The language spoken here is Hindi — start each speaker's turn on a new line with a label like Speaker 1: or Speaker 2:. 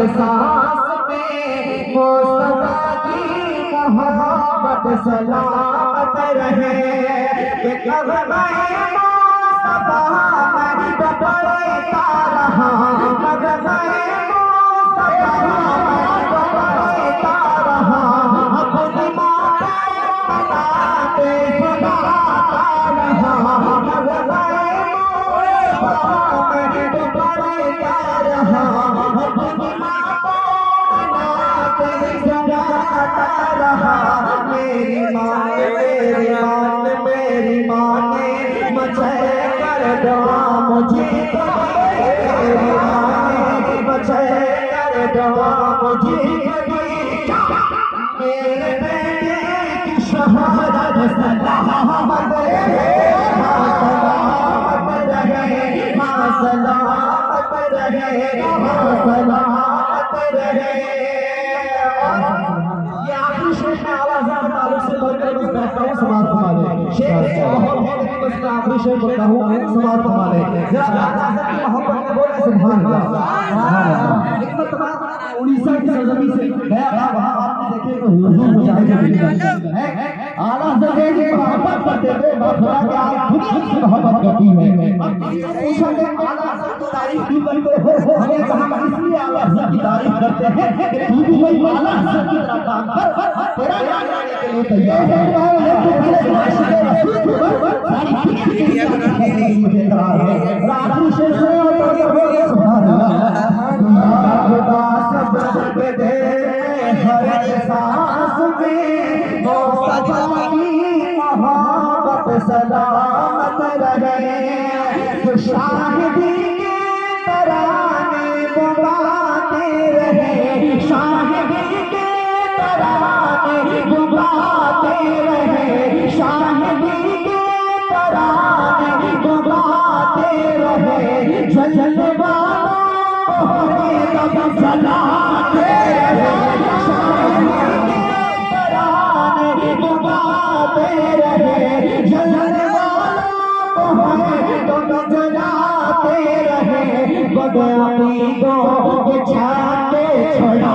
Speaker 1: सांस में मुस्तफा की मोहब्बत सलामत रहे। कब मैं मुस्तफा मैं पढ़ता रहा, कब मैं मुस्तफा मैं पढ़ता रहा, अपनी माँ मनाते सुनाता रहा, कब मैं मुस्तफा मैं पढ़ता रहा, अपनी माँ मनाते सुनाता रहा। मेरी माँ ने मचाए कर दुआ मुझे, मेरी माँ ने मचाए कर दुआ मुझे, मेरे बेटे की शहादत सलामत रहे, सलामत रहे, सलामत रहे, सलामत रहे। ये आखिरी शेर में आवाज़ से बढ़कर बस बैठता हूँ, समाप्त फरमा ले। शेर बस आखिरी शेर बोलता हूँ, समाप्त फरमा ले। जरा मोहब्बत में बोले सुभान अल्लाह। एक मरतबा उड़ीसा की सरजमी से गया था, वहाँ आपने देखे तो हुजूर मुजाहिद है आला हज़रत की मोहब्बत करते थे, खुदा के आप दुनिया से मोहब्बत करती है। पूछा कि आला हज़रत की तारीफ क्यों करते हो? हमने कहा हम इसलिए आला हज़रत की तारीफ करते हैं कि तू भी वही आला हज़रत की तरह काम कर, तेरा ध्यान रखने के लिए तैयार है। आखिरी शेर सुने और पढ़कर बोले सुभान अल्लाह। खुदा सब दे हर सांस में मुस्तफा की मोहब्बत सलामत रहे। शाहिदी के तराने गाते रहे, शाहिदी के तराने गाते रहे, शाहिदी के तराने गाते रहे। जलने वालों को जलाते रहे, शाहिदी के तराने गाते रहे। जलने वालों को जलाते रहे। बदअकीदों के छाते छोड़ा